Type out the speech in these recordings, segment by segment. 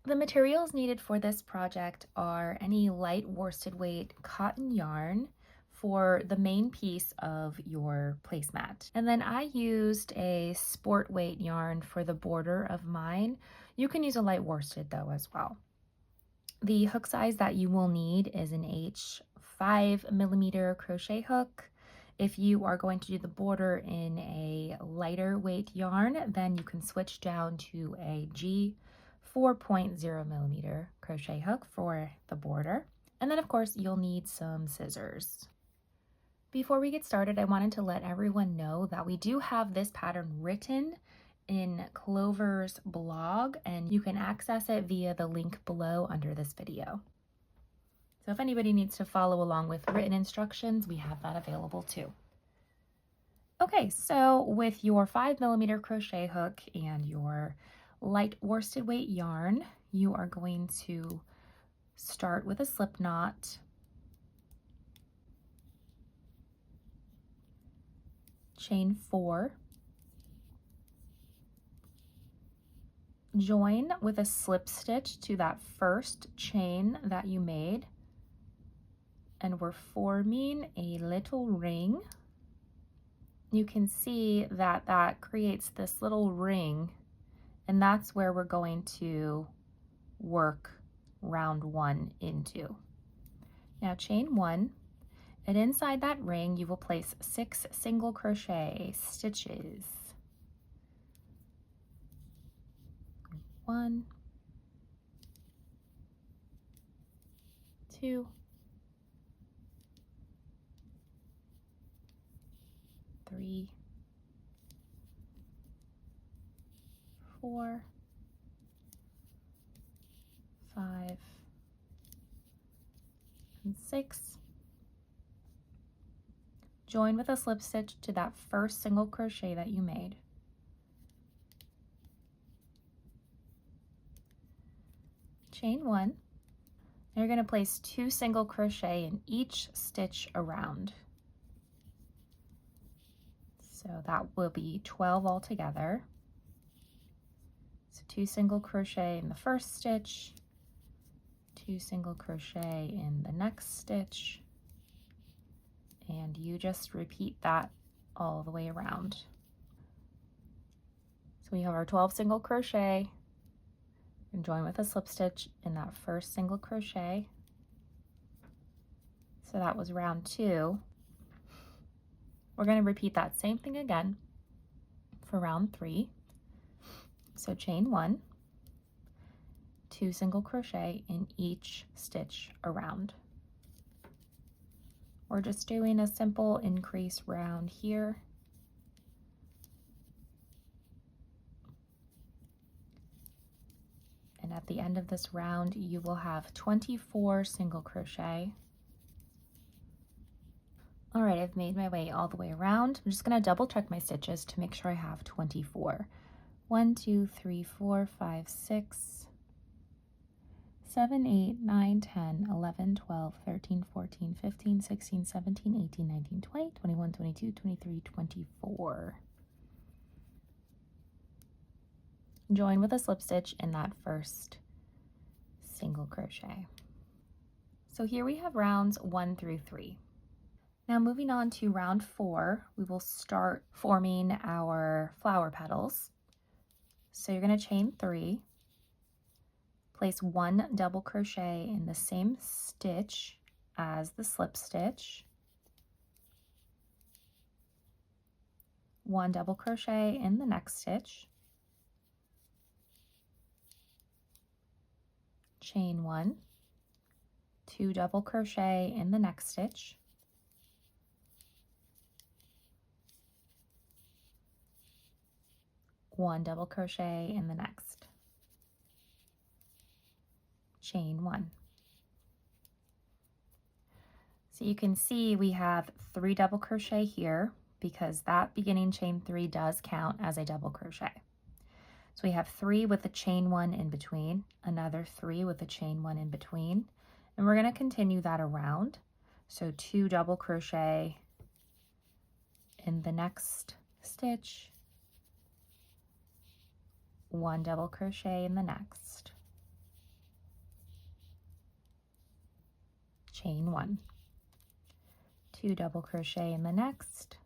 The materials needed for this project are any light worsted weight cotton yarn for the main piece of your placemat. And then I used a sport weight yarn for the border of mine. You can use a light worsted though as well. The hook size that you will need is an H 5mm crochet hook. If you are going to do the border in a lighter weight yarn, then you can switch down to a G 4.0mm crochet hook for the border. And then of course you'll need some scissors. Before we get started, I wanted to let everyone know that we do have this pattern written in Clover's blog, and you can access it via the link below under this video. So if anybody needs to follow along with written instructions, we have that available too. Okay, so with your 5mm crochet hook and your light worsted weight yarn, you are going to start with a slip knot, chain 4, join with a slip stitch to that first chain that you made, and we're forming a little ring. You can see that that creates this little ring, and that's where we're going to work round 1 into. Now chain 1, and inside that ring you will place 6 single crochet stitches. 1, 2, 3, 4, 5, and 6. Join with a slip stitch to that first single crochet that you made. Chain 1. You're going to place 2 single crochet in each stitch around. So that will be 12 altogether. So 2 single crochet in the first stitch, 2 single crochet in the next stitch, and you just repeat that all the way around. So we have our 12 single crochet, and join with a slip stitch in that first single crochet. So that was round 2. We're going to repeat that same thing again for round 3. So chain 1, 2 single crochet in each stitch around. We're just doing a simple increase round here. And at the end of this round, you will have 24 single crochet. All right, I've made my way all the way around. I'm just going to double check my stitches to make sure I have 24. 1, 2, 3, 4, 5, 6, 7, 8, 9, 10, 11, 12, 13, 14, 15, 16, 17, 18, 19, 20, 21, 22, 23, 24. Join with a slip stitch in that first single crochet. So here we have rounds 1 through 3. Now moving on to round 4, we will start forming our flower petals. So you're going to chain 3, place 1 double crochet in the same stitch as the slip stitch, 1 double crochet in the next stitch, chain 1, 2 double crochet in the next stitch, one double crochet in the next, chain 1. So you can see we have 3 double crochet here because that beginning chain 3 does count as a double crochet. So we have 3 with the chain 1 in between, another 3 with the chain 1 in between, and we're going to continue that around. So 2 double crochet in the next stitch, 1 double crochet in the next, chain 1, 2 double crochet in the next,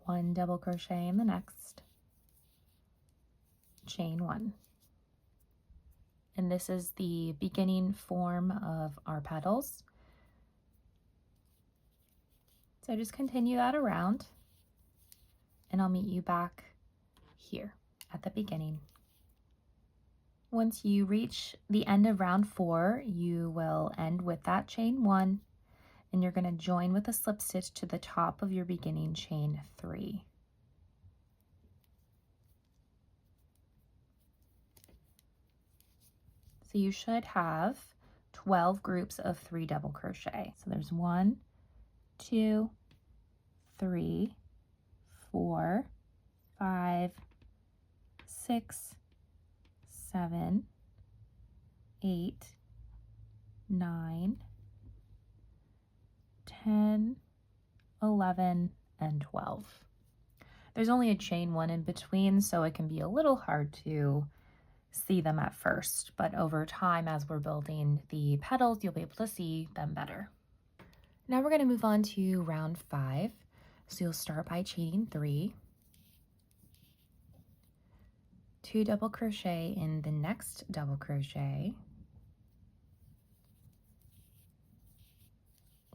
one double crochet in the next, chain 1. And this is the beginning form of our petals. So just continue that around, and I'll meet you back here at the beginning. Once you reach the end of round 4, you will end with that chain 1, and you're going to join with a slip stitch to the top of your beginning chain 3. So you should have 12 groups of 3 double crochet. So there's 1, 2, 3, 4, 5, 6, 7, 8, 9, 10, 11, and 12. There's only a chain 1 in between, so it can be a little hard to see them at first, but over time as we're building the petals, you'll be able to see them better. Now we're going to move on to round 5. So you'll start by chaining 3, 2 double crochet in the next double crochet,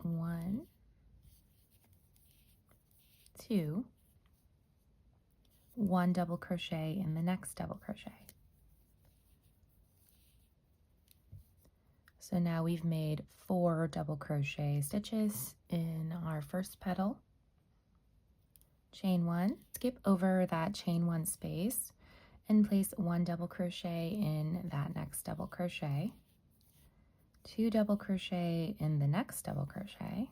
1, 2, 1 double crochet in the next double crochet. So now we've made 4 double crochet stitches in our first petal. Chain 1, skip over that chain 1 space and place 1 double crochet in that next double crochet, 2 double crochet in the next double crochet,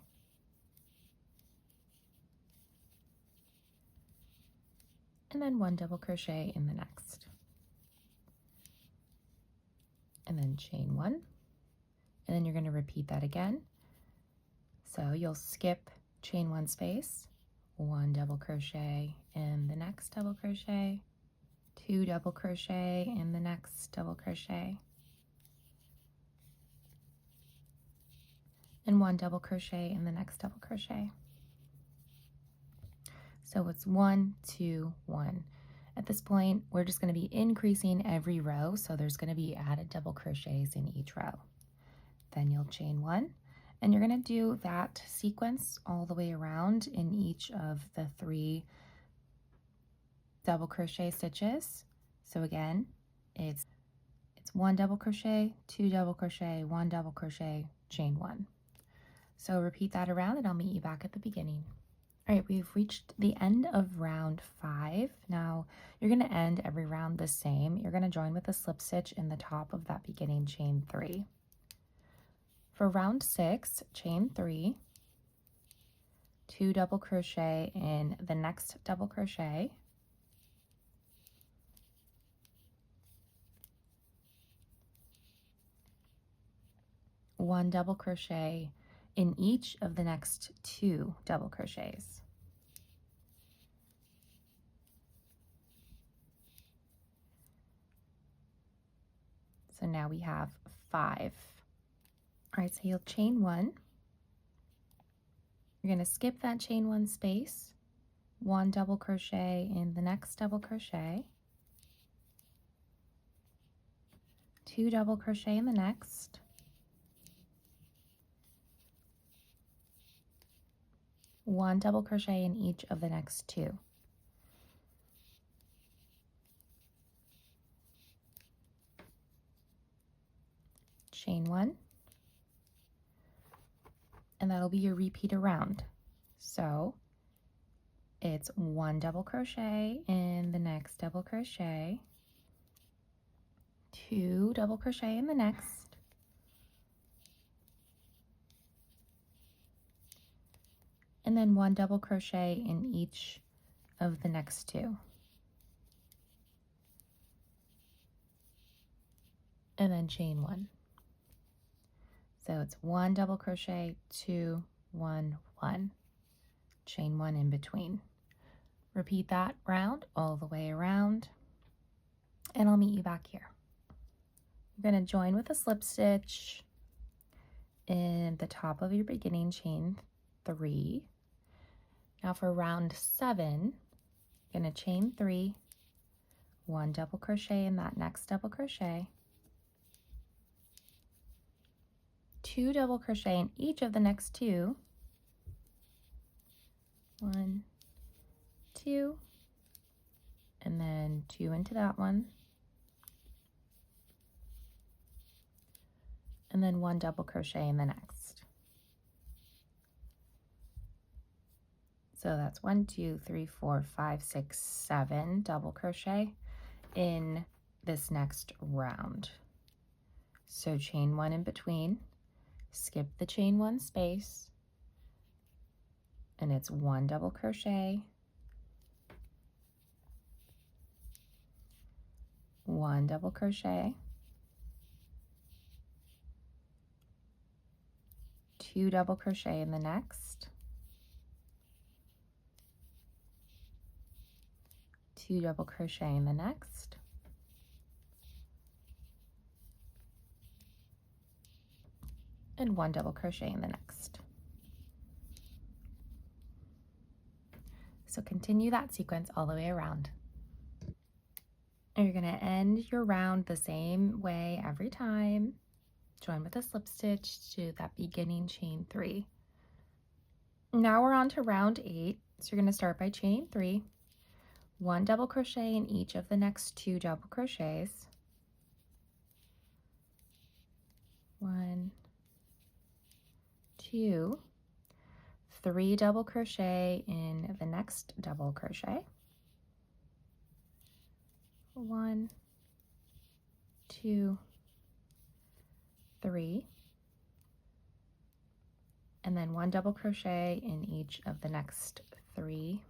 and then 1 double crochet in the next, and then chain 1. And then you're going to repeat that again. So you'll skip chain 1 space, 1 double crochet in the next double crochet, 2 double crochet in the next double crochet, and 1 double crochet in the next double crochet. So it's 1, 2, 1. At this point, we're just going to be increasing every row, so there's going to be added double crochets in each row. Then you'll chain 1, and you're going to do that sequence all the way around in each of the 3 double crochet stitches. So again, it's 1 double crochet, 2 double crochet, 1 double crochet, chain 1. So repeat that around, and I'll meet you back at the beginning. All right, we've reached the end of round 5. Now you're going to end every round the same. You're going to join with a slip stitch in the top of that beginning chain 3. For round 6, chain 3, 2 double crochet in the next double crochet, 1 double crochet in each of the next 2 double crochets. So now we have 5. All right, so you'll chain 1. You're going to skip that chain 1 space, 1 double crochet in the next double crochet, 2 double crochet in the next, 1 double crochet in each of the next 2. Chain 1. And that'll be your repeat around. So it's 1 double crochet in the next double crochet, 2 double crochet in the next, and then 1 double crochet in each of the next 2. And then chain 1. So it's 1 double crochet, 2, 1, 1, chain 1 in between. Repeat that round all the way around, and I'll meet you back here. You're going to join with a slip stitch in the top of your beginning chain 3. Now for round 7, you're going to chain 3, 1 double crochet in that next double crochet, 2 double crochet in each of the next 2, 1, 2, and then 2 into that one, and then 1 double crochet in the next. So that's 1, 2, 3, 4, 5, 6, 7 double crochet in this next round. So chain 1 in between, skip the chain 1 space, and it's 1 double crochet, 1 double crochet, 2 double crochet in the next, 2 double crochet in the next, and 1 double crochet in the next. So continue that sequence all the way around. And you're going to end your round the same way every time. Join with a slip stitch to that beginning chain 3. Now we're on to round 8. So you're going to start by chaining 3, 1 double crochet in each of the next 2 double crochets, 1, 2, 3 double crochet in the next double crochet, 1, 2, 3, and then 1 double crochet in each of the next 3,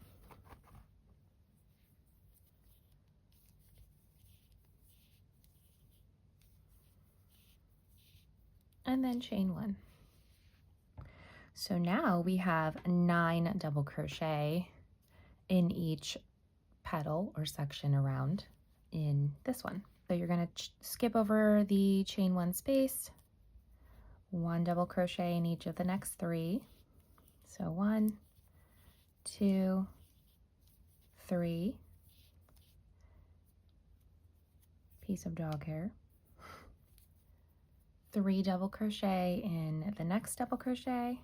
and then chain 1. So now we have 9 double crochet in each petal or section around in this one. So you're going to skip over the chain 1 space, 1 double crochet in each of the next 3. So 1, 2, 3, piece of dog hair, 3 double crochet in the next double crochet,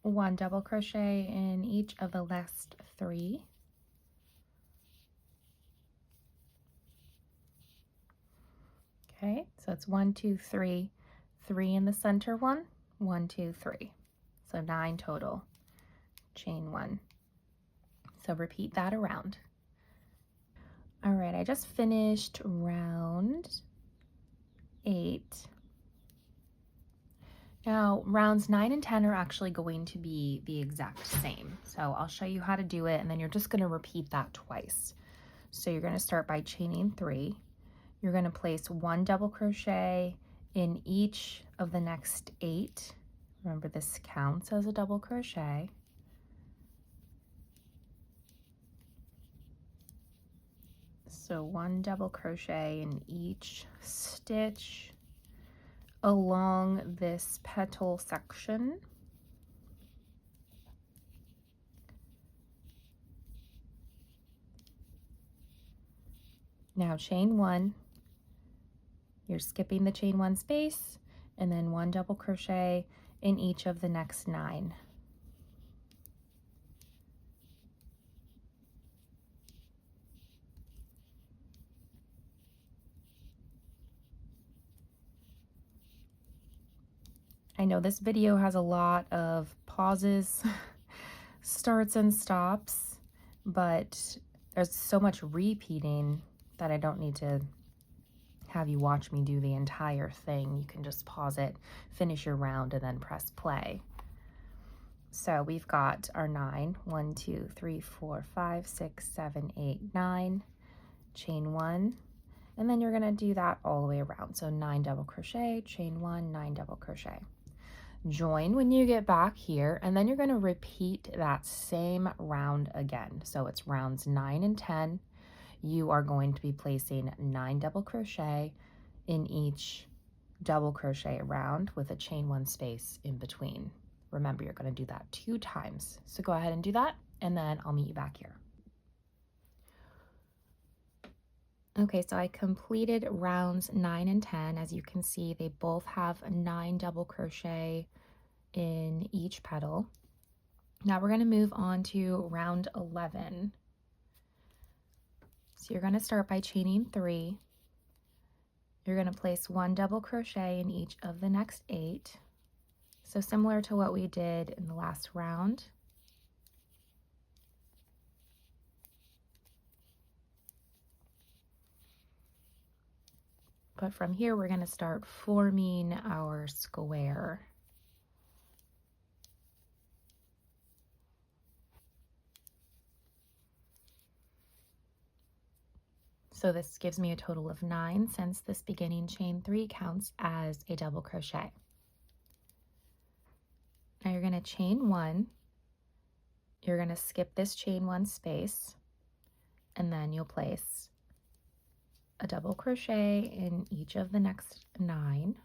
one double crochet in each of the last 3, okay, so it's 1, 2, 3, 3 in the center one, 1, 2, 3, so 9 total, chain 1. So repeat that around. All right, I just finished round 8. Now, rounds 9 and 10 are actually going to be the exact same. So I'll show you how to do it, and then you're just going to repeat that twice. So you're going to start by chaining 3. You're going to place 1 double crochet in each of the next 8. Remember, this counts as a double crochet. So 1 double crochet in each stitch along this petal section. Now chain 1, you're skipping the chain 1 space, and then 1 double crochet in each of the next 9. I know this video has a lot of pauses, starts and stops, but there's so much repeating that I don't need to have you watch me do the entire thing. You can just pause it, finish your round, and then press play. So we've got our 9, 1, 2, 3, 4, 5, 6, 7, 8, 9, chain 1, And then you're going to do that all the way around. So 9 double crochet, chain 1, 9 double crochet. Join when you get back here, and then you're going to repeat that same round again. So it's rounds 9 and 10. You are going to be placing 9 double crochet in each double crochet round with a chain 1 space in between. Remember, you're going to do that 2 times. So go ahead and do that, and then I'll meet you back here. Okay, so I completed rounds 9 and 10. As you can see, they both have 9 double crochet in each petal. Now we're going to move on to round 11. So you're going to start by chaining 3. You're going to place 1 double crochet in each of the next 8. So similar to what we did in the last round. But from here, we're going to start forming our square. So this gives me a total of 9 since this beginning chain 3 counts as a double crochet. Now you're going to chain 1. You're going to skip this chain 1 space, and then you'll place a double crochet in each of the next 9.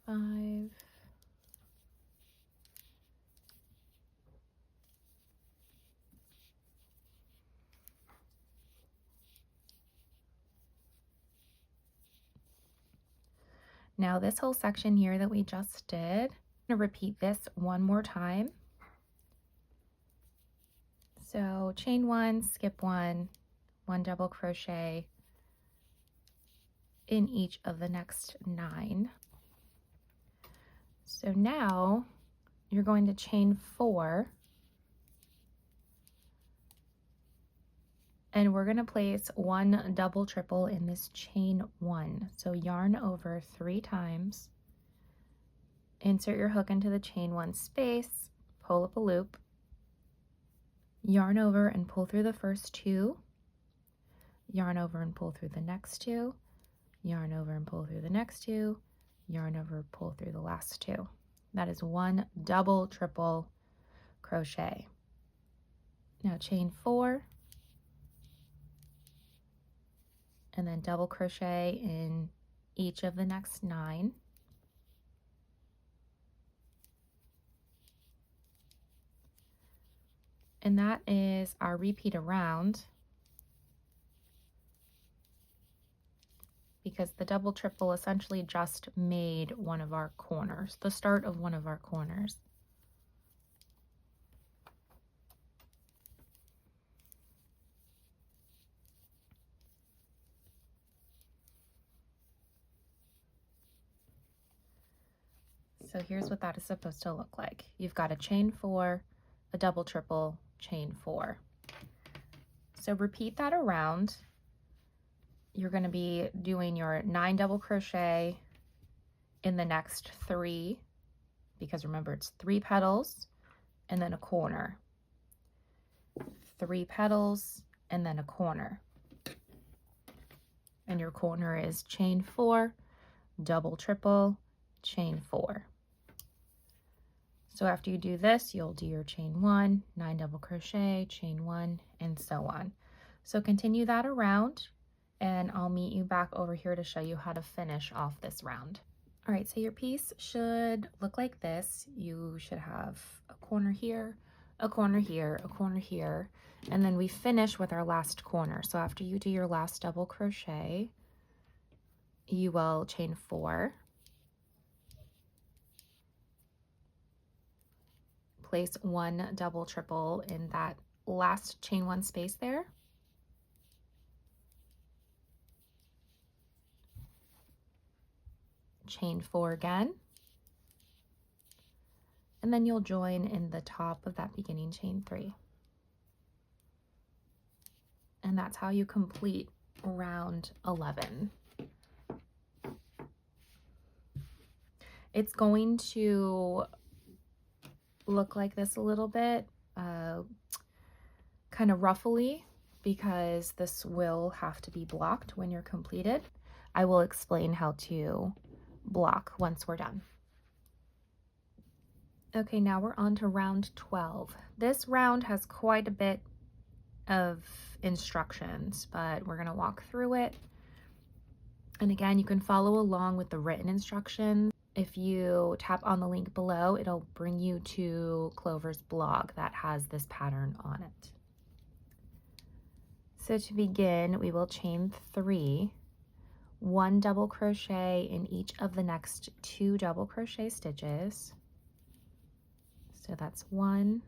Five. Now this whole section here that we just did, I'm going to repeat this one more time. So chain 1, skip 1, 1 double crochet in each of the next 9. So now you're going to chain 4, and we're going to place 1 double triple in this chain 1. So yarn over 3 times, insert your hook into the chain 1 space, pull up a loop, yarn over and pull through the first 2, yarn over and pull through the next 2, yarn over and pull through the next 2, yarn over, pull through the last 2. That is 1 double triple crochet. Now chain 4, and then double crochet in each of the next 9. And that is our repeat around, because the double triple essentially just made one of our corners, the start of one of our corners. So here's what that is supposed to look like. You've got a chain 4, a double triple, chain 4. So repeat that around. You're going to be doing your 9 double crochet in the next 3, because remember it's 3 petals and then a corner. 3 petals and then a corner. And your corner is chain 4, double triple, chain 4. So after you do this, you'll do your chain 1, 9 double crochet, chain 1, and so on. So continue that around, and I'll meet you back over here to show you how to finish off this round. All right, so your piece should look like this. You should have a corner here, a corner here, a corner here, and then we finish with our last corner. So after you do your last double crochet, you will chain 4, place 1 double triple in that last chain 1 space there, chain 4 again, and then you'll join in the top of that beginning chain 3. And that's how you complete round 11. It's going to look like this a little bit, kind of ruffly, because this will have to be blocked when you're completed. I will explain how to block once we're done. Okay, now we're on to round 12. This round has quite a bit of instructions, but we're going to walk through it. And again, you can follow along with the written instructions. If you tap on the link below, it'll bring you to Clover's blog that has this pattern on it. So to begin, we will chain 3, 1 double crochet in each of the next 2 double crochet stitches. So that's 1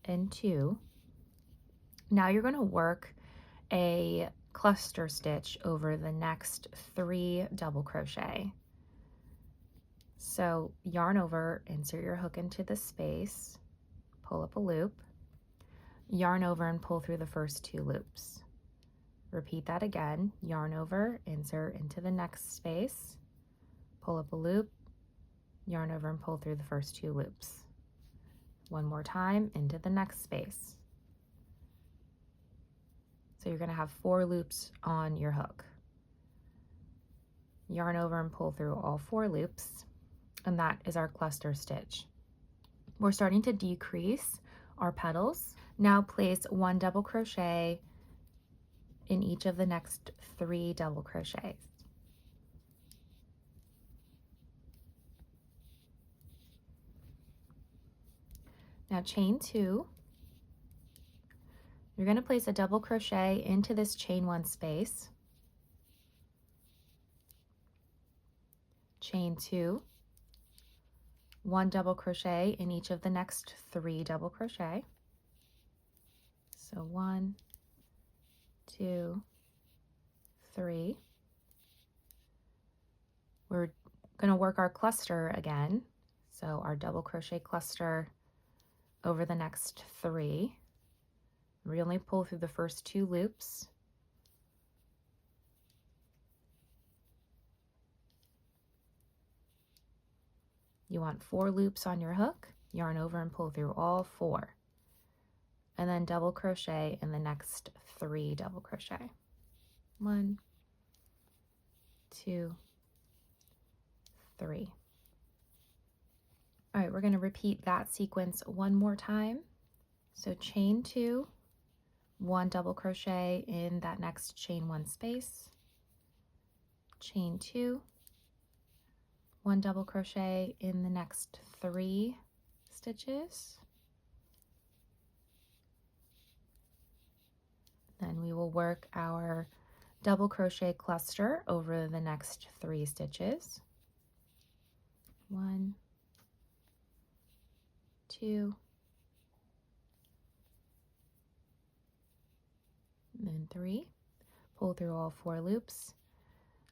and 2. Now you're going to work a cluster stitch over the next 3 double crochet. So yarn over, insert your hook into the space, pull up a loop, yarn over and pull through the first 2 loops. Repeat that again, yarn over, insert into the next space, pull up a loop, yarn over and pull through the first 2 loops. One more time into the next space. So you're going to have 4 loops on your hook. Yarn over and pull through all 4 loops, and that is our cluster stitch. We're starting to decrease our petals. Now place 1 double crochet in each of the next 3 double crochets. Now chain 2. You're going to place a double crochet into this chain 1 space. Chain 2. 1 double crochet in each of the next 3 double crochet. So 1, 2, 3. We're going to work our cluster again. So our double crochet cluster over the next 3. We only pull through the first 2 loops. You want 4 loops on your hook, yarn over and pull through all 4. And then double crochet in the next 3 double crochet. 1, 2, 3. All right, we're going to repeat that sequence one more time. So chain 2, 1 double crochet in that next chain 1 space, chain 2, 1 double crochet in the next 3 stitches. Then we will work our double crochet cluster over the next 3 stitches. 1, 2, and then 3. Pull through all 4 loops,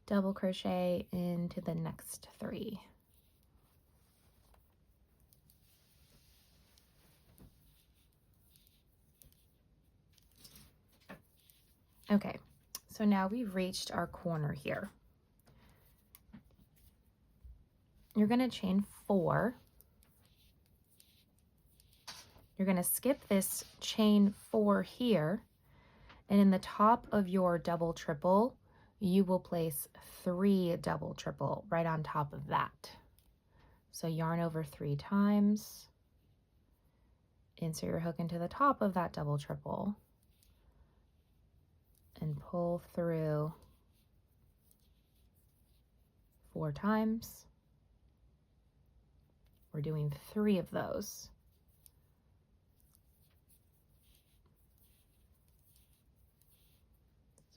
double crochet into the next 3. Okay, so now we've reached our corner here. You're going to chain 4. You're going to skip this chain 4 here, and in the top of your double triple, you will place 3 double triple right on top of that. So yarn over 3 times, insert your hook into the top of that double triple, and pull through 4 times. We're doing 3 of those.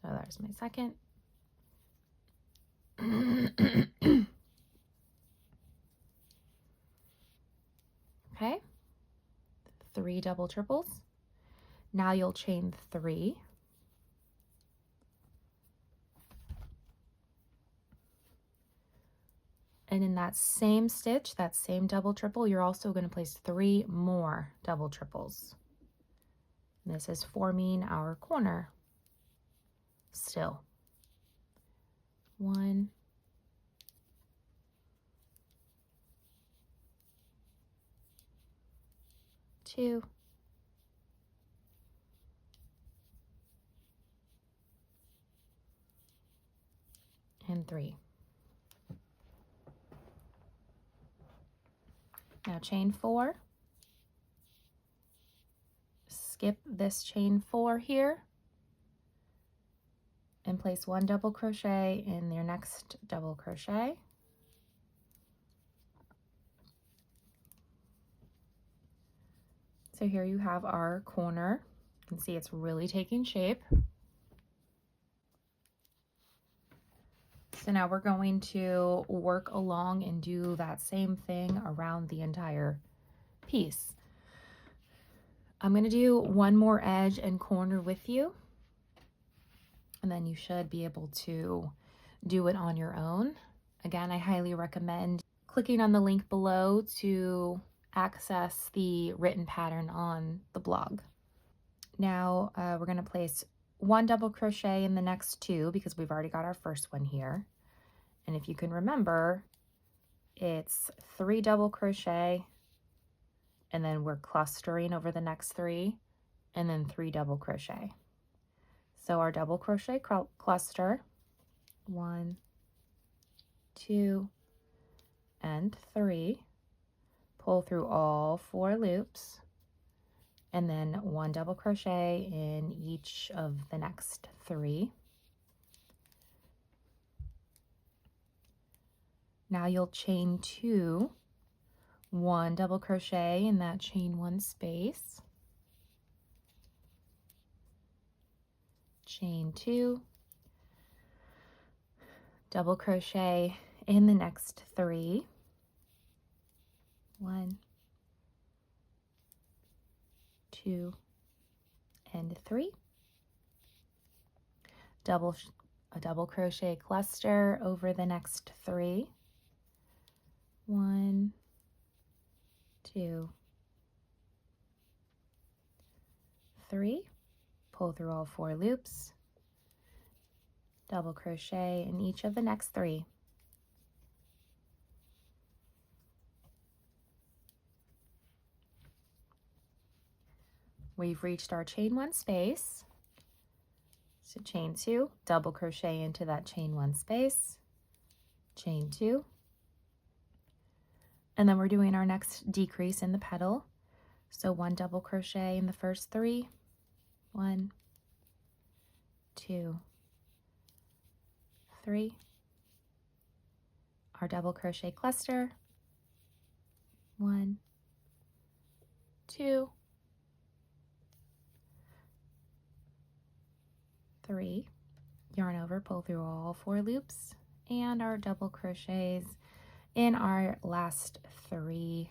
So there's my second. Okay, 3 double triples. Now you'll chain 3. And in that same stitch, that same double triple, you're also going to place 3 more double triples. And this is forming our corner still. 1, 2, and 3. Now chain 4, skip this chain 4 here, and place 1 double crochet in your next double crochet. So here you have our corner. You can see it's really taking shape. So now we're going to work along and do that same thing around the entire piece. I'm going to do one more edge and corner with you, and then you should be able to do it on your own. Again, I highly recommend clicking on the link below to access the written pattern on the blog. Now we're going to place 1 double crochet in the next 2 because we've already got our first one here. And if you can remember, it's 3 double crochet, and then we're clustering over the next 3, and then 3 double crochet. So our double crochet cluster, 1, 2, and 3, pull through all 4 loops, and then 1 double crochet in each of the next 3. Now you'll chain 2, 1 double crochet in that chain 1 space, chain 2, double crochet in the next 3, 1, 2, and 3, a double crochet cluster over the next 3, 1, 2, 3, pull through all 4 loops, double crochet in each of the next 3. We've reached our chain 1 space, so chain 2, double crochet into that chain 1 space, chain 2, and then we're doing our next decrease in the petal. So 1 double crochet in the first 3, 1, 2, 3, our double crochet cluster, 1, 2, 3, yarn over, pull through all 4 loops, and our double crochets in our last 3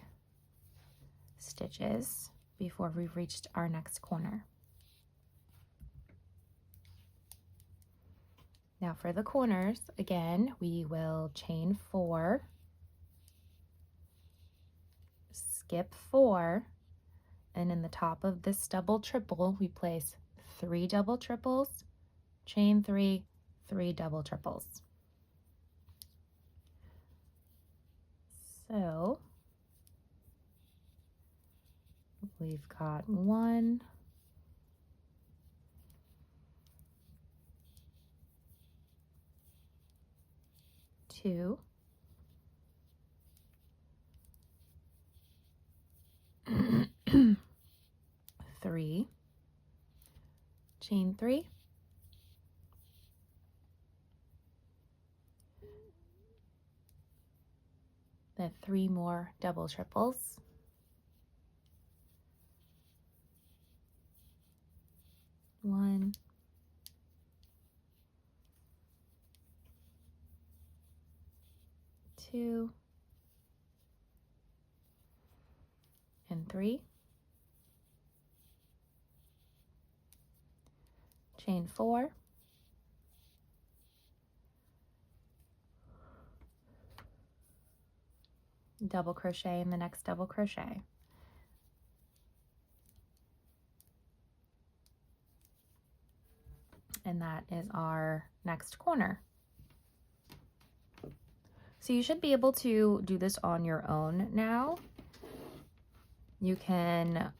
stitches before we've reached our next corner. Now for the corners, again, we will chain 4, skip 4, and in the top of this double triple, we place 3 double triples, chain 3, 3 double triples. So we've got 1, 2, 3, chain 3, then 3 more double triples, 1, 2, and 3, chain 4, double crochet in the next double crochet. And that is our next corner. So you should be able to do this on your own now. You can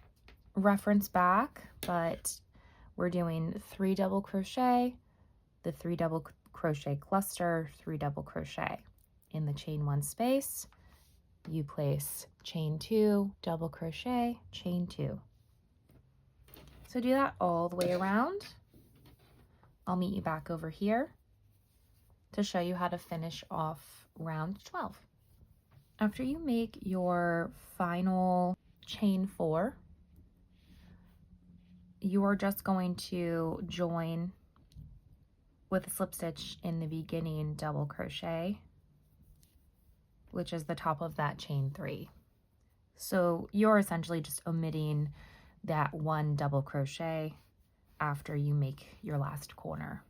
reference back, but we're doing 3 double crochet, the 3 double crochet cluster, 3 double crochet. In the chain 1 space, you place chain 2, double crochet, chain 2. So do that all the way around. I'll meet you back over here to show you how to finish off round 12. After you make your final chain 4, you are just going to join with a slip stitch in the beginning double crochet, which is the top of that chain 3. So you're essentially just omitting that 1 double crochet after you make your last corner.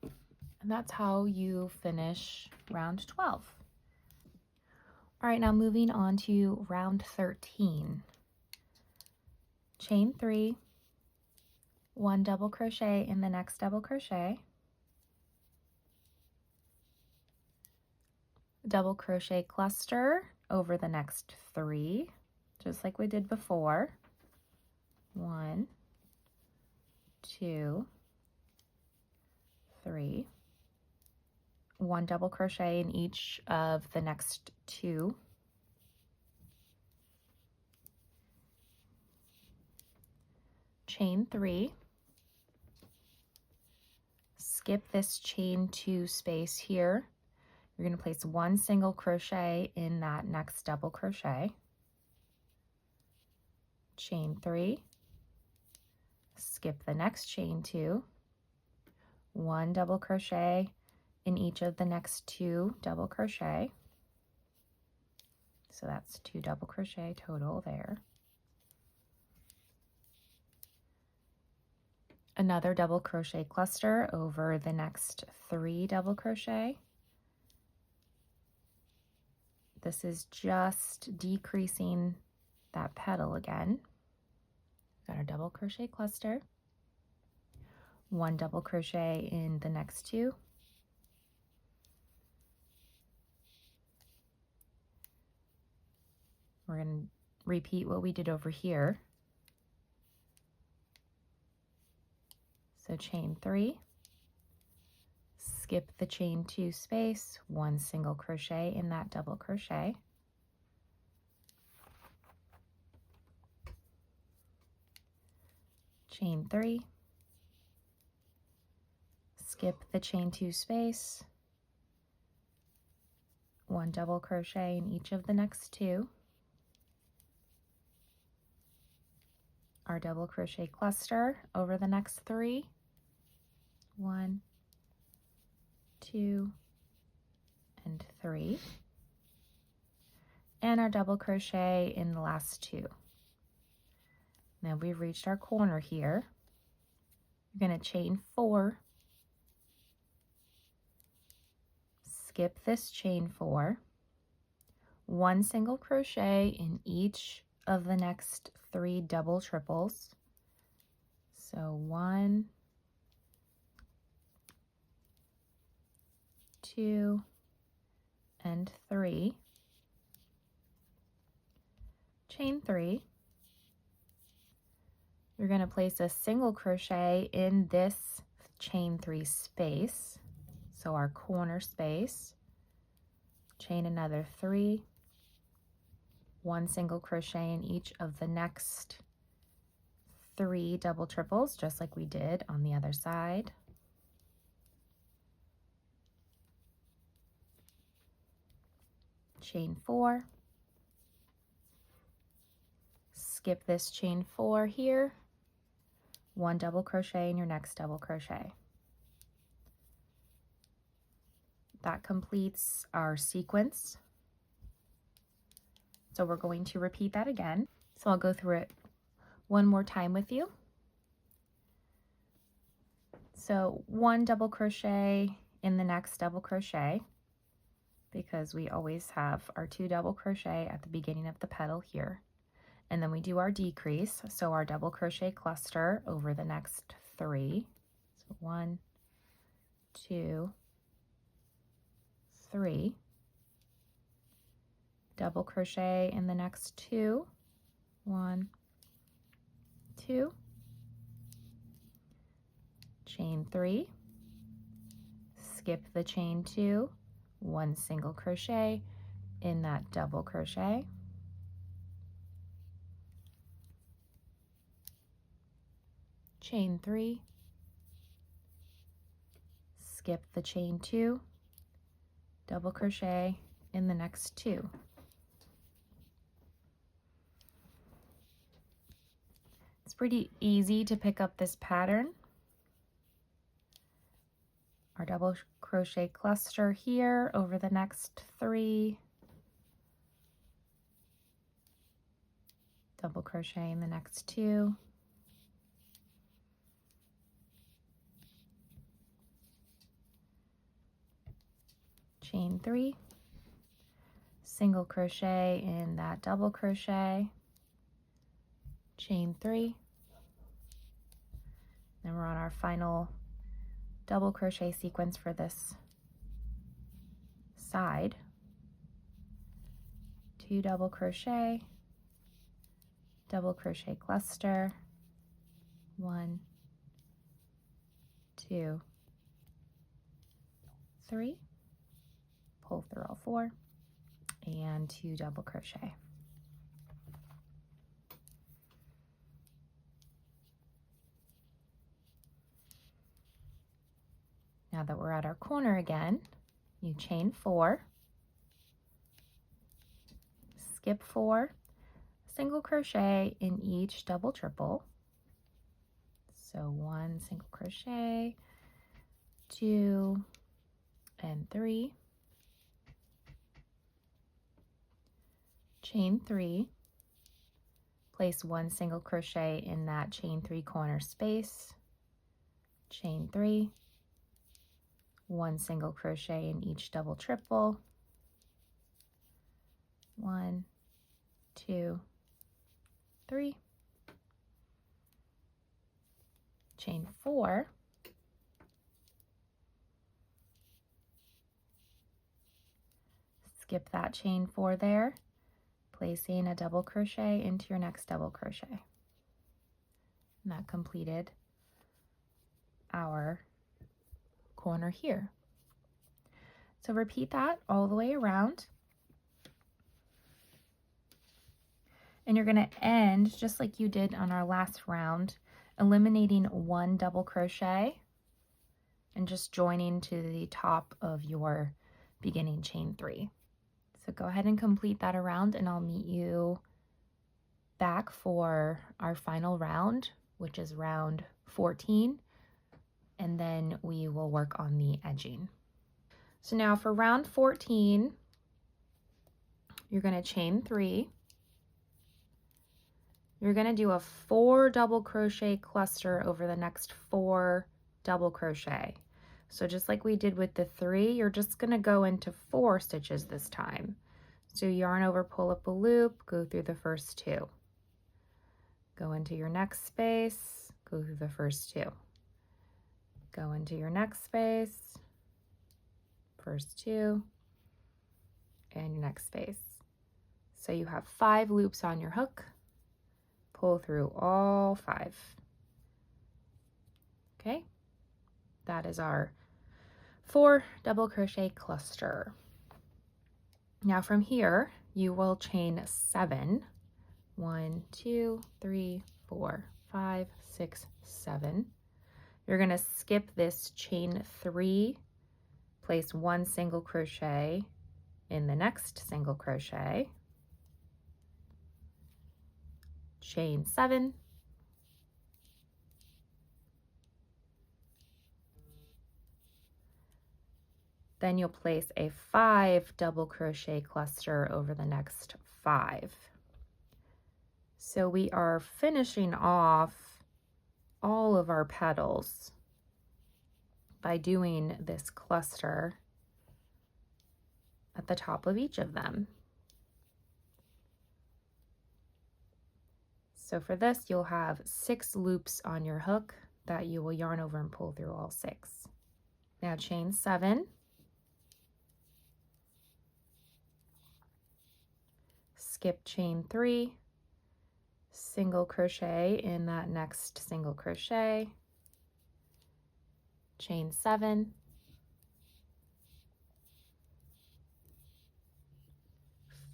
And that's how you finish round 12. All right, now moving on to round 13. Chain 3, 1 double crochet in the next double crochet, double crochet cluster over the next 3, just like we did before. 1, 2, 3. 1 double crochet in each of the next 2. Chain 3. Skip this chain 2 space here. You're going to place 1 single crochet in that next double crochet. Chain 3. Skip the next chain 2. 1 double crochet in each of the next 2 double crochet. So that's 2 double crochet total there. Another double crochet cluster over the next 3 double crochet. This is just decreasing that petal again. Got our double crochet cluster. 1 double crochet in the next 2. We're going to repeat what we did over here. So chain 3, skip the chain 2 space, 1 single crochet in that double crochet. Chain 3, skip the chain 2 space, 1 double crochet in each of the next 2. Our double crochet cluster over the next 3. 1, 2, and 3. And our double crochet in the last 2. Now we've reached our corner here. You're going to chain 4, skip this chain 4, 1 single crochet in each of the next 3 double triples. So 1, 2, and 3. Chain 3. You're going to place a single crochet in this chain 3 space, so our corner space. Chain another 3, 1 single crochet in each of the next 3 double triples, just like we did on the other side. Chain 4, skip this chain 4 here, 1 double crochet in your next double crochet. That completes our sequence. So we're going to repeat that again. So I'll go through it one more time with you. So 1 double crochet in the next double crochet, because we always have our 2 double crochet at the beginning of the petal here. And then we do our decrease, so our double crochet cluster over the next 3. So 1, 2, 3. Double crochet in the next 2. 1, 2, chain 3, skip the chain 2, 1 single crochet in that double crochet, chain 3, skip the chain 2, double crochet in the next 2. It's pretty easy to pick up this pattern. Our double crochet cluster here over the next 3, double crochet in the next 2, chain 3, single crochet in that double crochet, chain 3, then we're on our final double crochet sequence for this side, 2 double crochet cluster, 1, 2, 3, pull through all 4, and 2 double crochet. Now that we're at our corner again, you chain 4, skip 4, single crochet in each double triple. So 1 single crochet, 2, and 3, chain 3, place 1 single crochet in that chain 3 corner space, chain 3, 1 single crochet in each double triple, 1, 2, 3, chain 4, skip that chain 4 there, placing a double crochet into your next double crochet. And that completed our corner here. So repeat that all the way around. And you're going to end just like you did on our last round, eliminating 1 double crochet and just joining to the top of your beginning chain 3. So go ahead and complete that around, and I'll meet you back for our final round, which is round 14, and then we will work on the edging. So now for round 14, you're going to chain 3. You're going to do a 4 double crochet cluster over the next 4 double crochet. So just like we did with the 3, you're just going to go into 4 stitches this time. So yarn over, pull up a loop, go through the first 2. Go into your next space, go through the first 2. Go into your next space, first 2, and your next space. So you have 5 loops on your hook. Pull through all 5. Okay, that is our 4 double crochet cluster. Now from here, you will chain 7. 1, 2, 3, 4, 5, 6, 7. You're going to skip this chain 3, place 1 single crochet in the next single crochet, chain 7, then you'll place a 5 double crochet cluster over the next 5. So we are finishing off all of our petals by doing this cluster at the top of each of them. So for this, you'll have 6 loops on your hook that you will yarn over and pull through all 6. Now chain 7, skip chain 3, single crochet in that next single crochet, chain 7,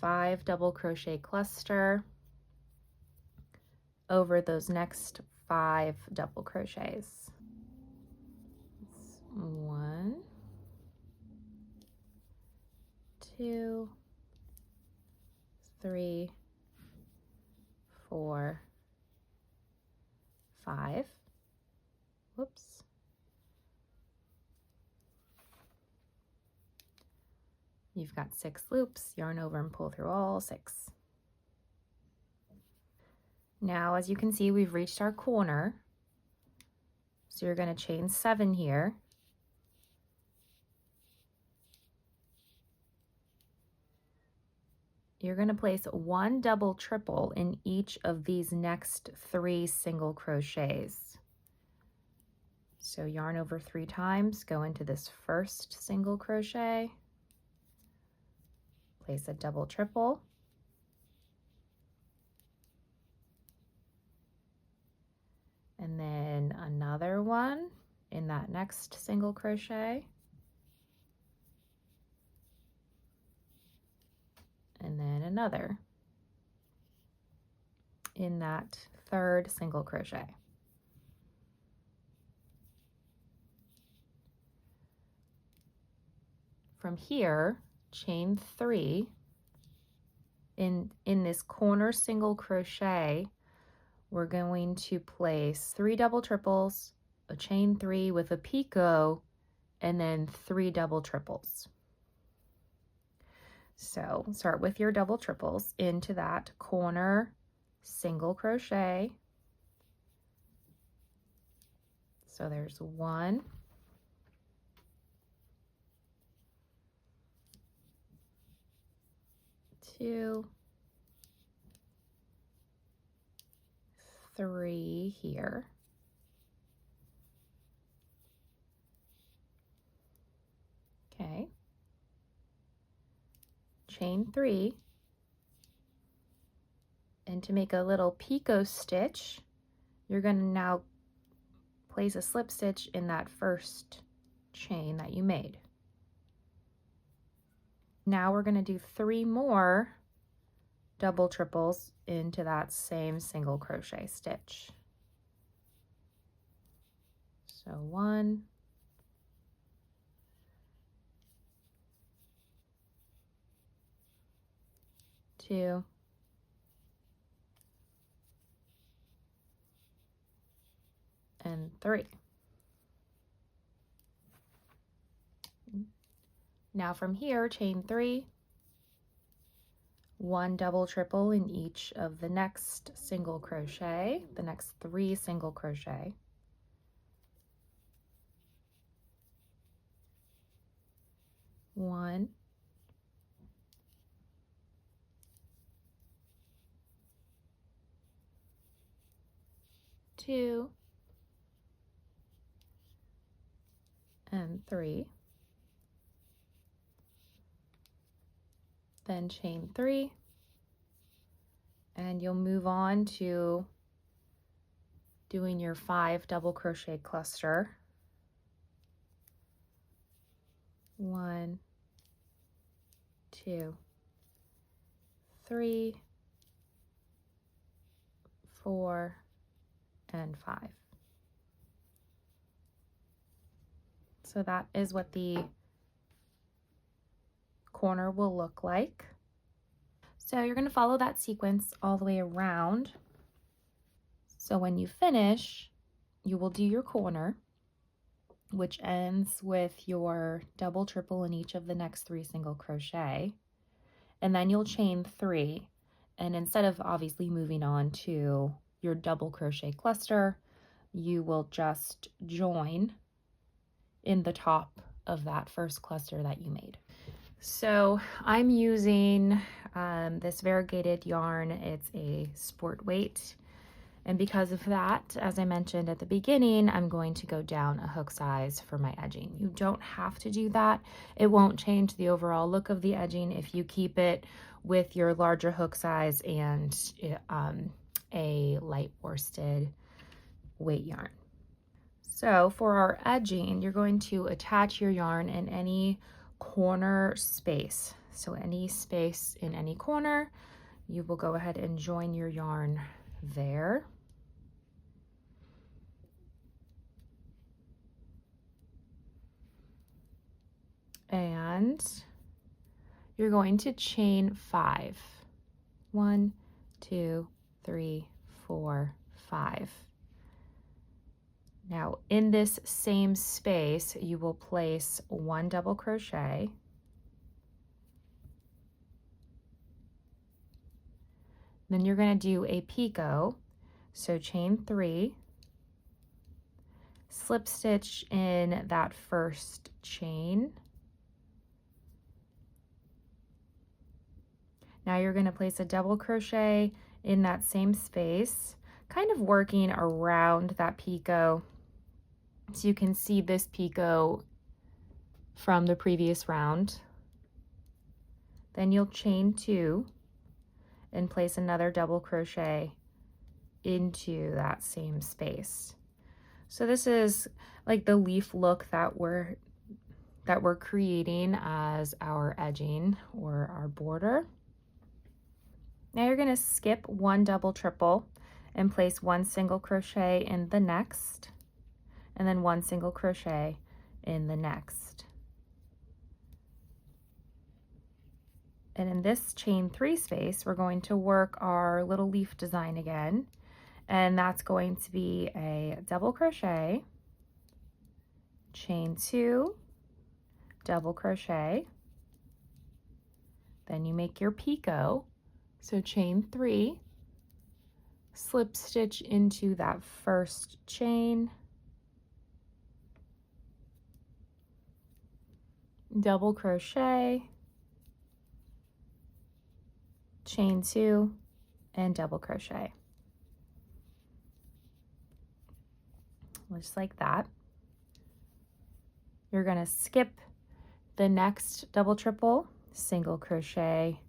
5 double crochet cluster over those next 5 double crochets. 1, 2, 3, 4, 5. Whoops. You've got 6 loops, yarn over and pull through all 6. Now, as you can see, we've reached our corner. So you're going to chain 7 here. You're going to place 1 double triple in each of these next 3 single crochets. So yarn over 3 times, go into this first single crochet, place a double triple, and then another one in that next single crochet, and then another in that third single crochet. From here, chain 3 in this corner single crochet. We're going to place 3 double triples, a chain 3 with a picot, and then 3 double triples. So start with your double triples into that corner single crochet. So there's 1, 2, 3 here. Okay. Chain 3. And to make a little picot stitch, you're going to now place a slip stitch in that first chain that you made. Now we're going to do 3 more double triples into that same single crochet stitch. So 1, 2, and 3. Now from here, chain 3, 1 double triple in each of the next single crochet, the next 3 single crochet. One, 2, and 3. Then chain 3, and you'll move on to doing your 5 double crochet cluster. 1, 2, 3, 4, and 5. So that is what the corner will look like. So you're going to follow that sequence all the way around. So when you finish, you will do your corner, which ends with your double triple in each of the next 3 single crochet, and then you'll chain 3, and instead of obviously moving on to your double crochet cluster, you will just join in the top of that first cluster that you made. So I'm using this variegated yarn. It's a sport weight, and because of that, as I mentioned at the beginning, I'm going to go down a hook size for my edging. You don't have to do that. It won't change the overall look of the edging if you keep it with your larger hook size and a light worsted weight yarn. So for our edging, you're going to attach your yarn in any corner space. So any space in any corner, you will go ahead and join your yarn there. And you're going to chain 5. 1, 2, 3, 4, 5. Now in this same space, you will place 1 double crochet, then you're going to do a picot, so chain 3, slip stitch in that first chain. Now you're going to place a double crochet in that same space, kind of working around that picot. So you can see this picot from the previous round. Then you'll chain 2 and place another double crochet into that same space. So this is like the leaf look that we're creating as our edging or our border. Now you're going to skip 1 double triple and place 1 single crochet in the next, and then 1 single crochet in the next. And in this chain 3 space, we're going to work our little leaf design again, and that's going to be a double crochet, chain 2, double crochet, then you make your picot, so chain 3, slip stitch into that first chain, double crochet, chain 2, and double crochet. Just like that. You're going to skip the next double triple, single crochet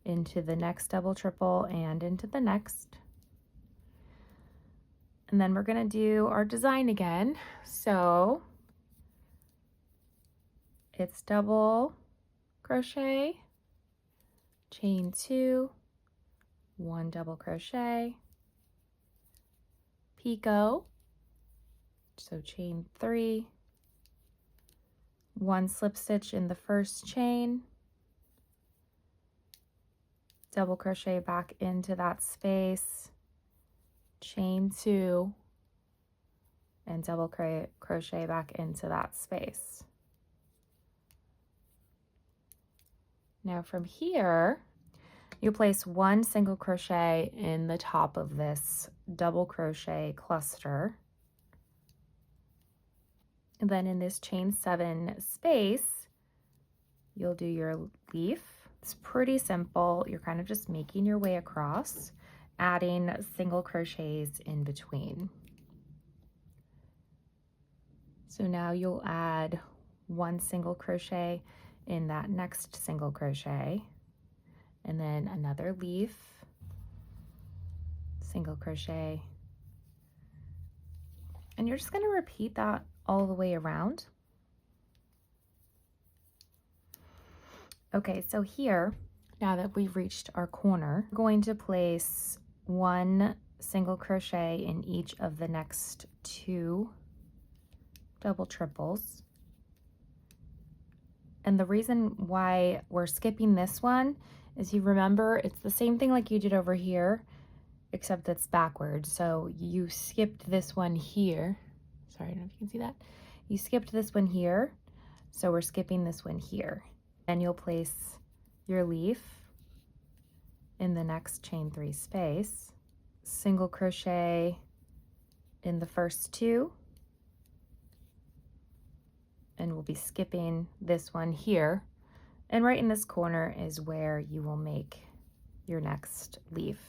into the next double triple and into the next. And then we're going to do our design again. So it's double crochet, chain 2, 1 double crochet, picot, so chain 3, 1 slip stitch in the first chain, double crochet back into that space, chain 2, and double crochet back into that space. Now from here, you place 1 single crochet in the top of this double crochet cluster. And then in this chain 7 space, you'll do your leaf. It's pretty simple. You're kind of just making your way across, adding single crochets in between. So now you'll add 1 single crochet in that next single crochet, and then another leaf, single crochet, and you're just going to repeat that all the way around. Okay, so here, now that we've reached our corner, we're going to place 1 single crochet in each of the next 2 double triples. And the reason why we're skipping this one is, you remember, it's the same thing like you did over here, except it's backwards. So you skipped this one here. Sorry, I don't know if you can see that. You skipped this one here, so we're skipping this one here. Then you'll place your leaf in the next chain 3 space, single crochet in the first 2, and we'll be skipping this one here. And right in this corner is where you will make your next leaf.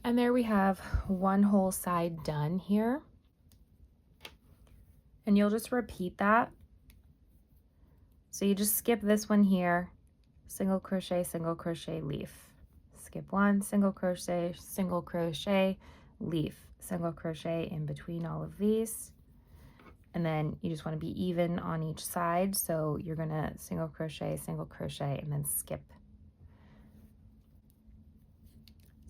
And there we have 1 whole side done here. And you'll just repeat that So you just skip this one here, single crochet, leaf. Skip one, single crochet, leaf, single crochet in between all of these. And then you just want to be even on each side. So you're going to single crochet, and then skip.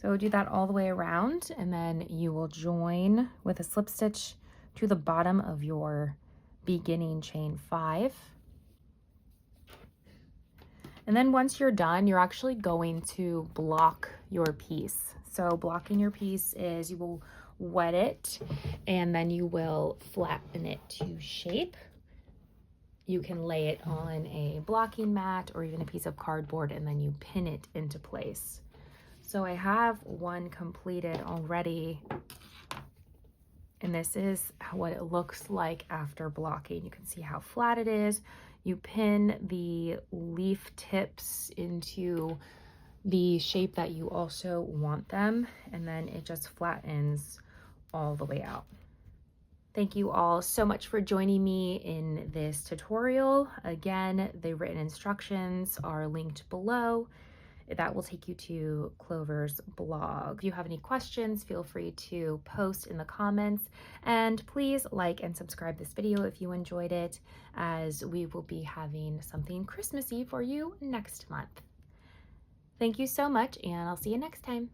So do that all the way around, and then you will join with a slip stitch to the bottom of your beginning chain 5. And then once you're done, you're actually going to block your piece. So blocking your piece is you will wet it and then you will flatten it to shape. You can lay it on a blocking mat or even a piece of cardboard, and then you pin it into place. So I have one completed already, and this is what it looks like after blocking. You can see how flat it is. You pin the leaf tips into the shape that you also want them, and then it just flattens all the way out. Thank you all so much for joining me in this tutorial. Again, the written instructions are linked below. That will take you to Clover's blog. If you have any questions, feel free to post in the comments, and please like and subscribe this video if you enjoyed it, as we will be having something Christmassy for you next month. Thank you so much, and I'll see you next time.